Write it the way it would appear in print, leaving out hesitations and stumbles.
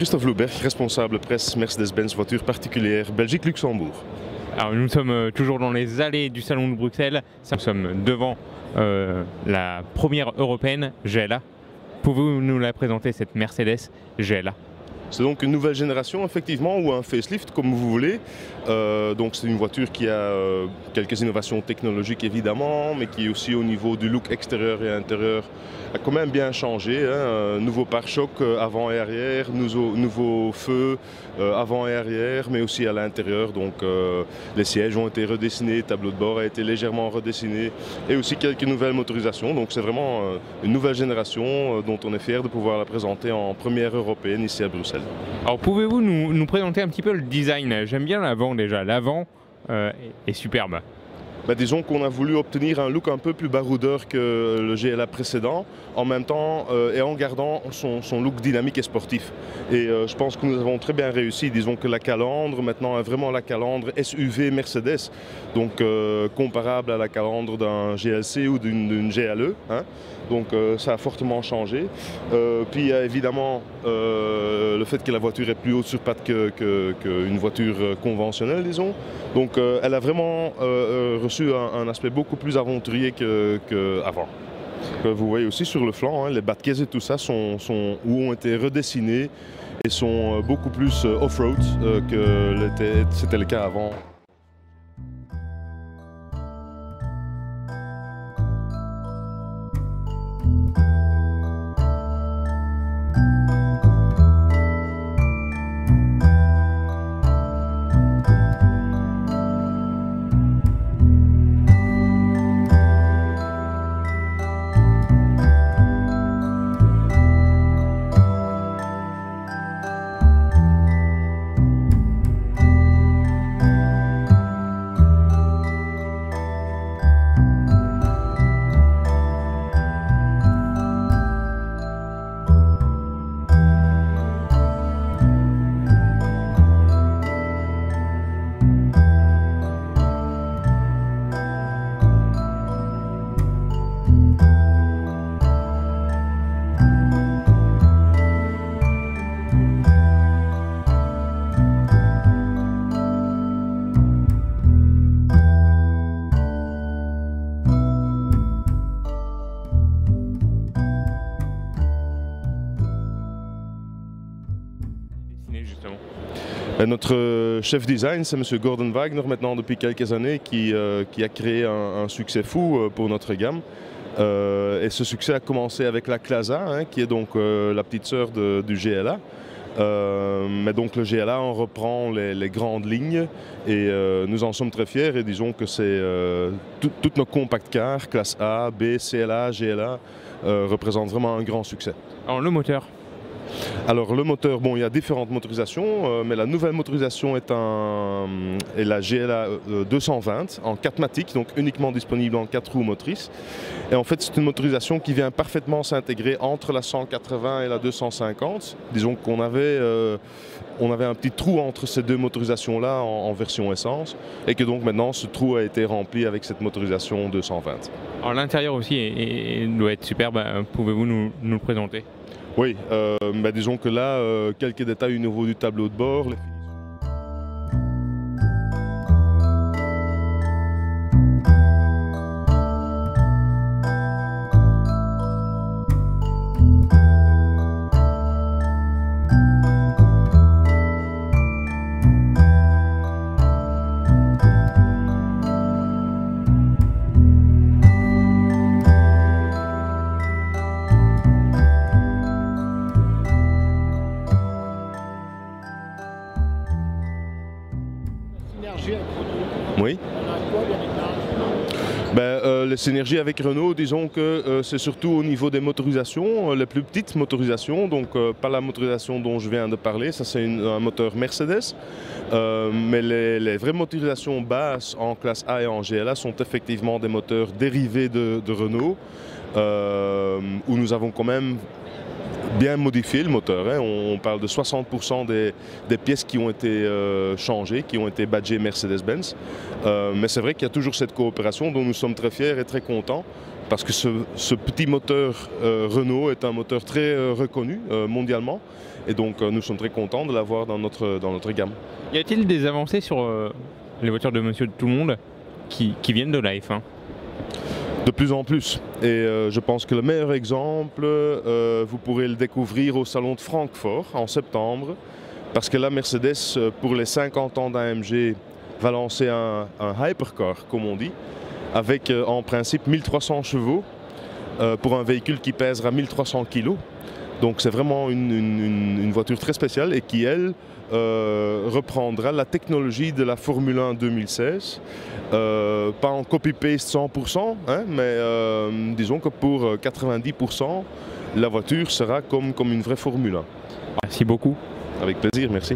Christophe Louberg, responsable presse Mercedes-Benz voiture particulière Belgique-Luxembourg. Alors nous sommes toujours dans les allées du salon de Bruxelles. Nous sommes devant la première européenne GLA. Pouvez-vous nous la présenter, cette Mercedes GLA? C'est donc une nouvelle génération effectivement, ou un facelift comme vous voulez. Donc c'est une voiture qui a quelques innovations technologiques évidemment, mais qui aussi au niveau du look extérieur et intérieur a quand même bien changé. Nouveau pare-choc avant et arrière, nouveau feu avant et arrière, mais aussi à l'intérieur. Donc les sièges ont été redessinés, le tableau de bord a été légèrement redessiné, et aussi quelques nouvelles motorisations. Donc c'est vraiment une nouvelle génération dont on est fier de pouvoir la présenter en première européenne ici à Bruxelles. Alors pouvez-vous nous présenter un petit peu le design? J'aime bien l'avant déjà, l'avant est superbe. Disons qu'on a voulu obtenir un look un peu plus baroudeur que le GLA précédent, en même temps et en gardant son look dynamique et sportif. Et je pense que nous avons très bien réussi. Disons que la calandre maintenant est vraiment la calandre SUV Mercedes, donc comparable à la calandre d'un GLC ou d'une GLE. Donc ça a fortement changé. Puis il y a évidemment le fait que la voiture est plus haute sur pattes qu'une voiture conventionnelle, disons. Donc elle a vraiment reçu un aspect beaucoup plus aventurier qu'avant. Vous voyez aussi sur le flanc, les bas de caisse et tout ça ont été redessinés et sont beaucoup plus off-road que c'était le cas avant. Notre chef design, c'est M. Gordon Wagner, maintenant depuis quelques années, qui a créé un succès fou pour notre gamme. Et ce succès a commencé avec la classe A, qui est donc la petite sœur du GLA. Mais donc le GLA, on reprend les grandes lignes et nous en sommes très fiers, et disons que c'est toutes nos compact cars, classe A, B, CLA, GLA, représentent vraiment un grand succès. Alors le moteur? Alors le moteur, il y a différentes motorisations, mais la nouvelle motorisation est la GLA 220 en 4MATIC, donc uniquement disponible en 4 roues motrices. Et en fait c'est une motorisation qui vient parfaitement s'intégrer entre la 180 et la 250. Disons qu'on avait un petit trou entre ces deux motorisations-là en version essence, et que donc maintenant ce trou a été rempli avec cette motorisation 220. Alors l'intérieur aussi doit être superbe, pouvez-vous nous le présenter? Oui, disons que là, quelques détails au niveau du tableau de bord. Oui. Les synergies avec Renault, disons que c'est surtout au niveau des motorisations, les plus petites motorisations, donc pas la motorisation dont je viens de parler, ça c'est un moteur Mercedes, mais les vraies motorisations basses en classe A et en GLA sont effectivement des moteurs dérivés de Renault, où nous avons quand même bien modifié le moteur. Hein. On parle de 60% des pièces qui ont été changées, qui ont été badgées Mercedes-Benz. Mais c'est vrai qu'il y a toujours cette coopération dont nous sommes très fiers et très contents. Parce que ce petit moteur Renault est un moteur très reconnu mondialement. Et donc nous sommes très contents de l'avoir dans notre gamme. Y a-t-il des avancées sur les voitures de Monsieur Tout le Monde qui viennent de la F1? De plus en plus. Et je pense que le meilleur exemple, vous pourrez le découvrir au salon de Francfort en septembre. Parce que là, Mercedes, pour les 50 ans d'AMG, va lancer un hypercar, comme on dit, avec en principe 1300 chevaux pour un véhicule qui pèsera 1300 kg. Donc c'est vraiment une voiture très spéciale et qui, elle, reprendra la technologie de la Formule 1 2016. Pas en copy-paste 100%, hein, mais disons que pour 90%, la voiture sera comme une vraie Formule 1. Merci beaucoup. Avec plaisir, merci.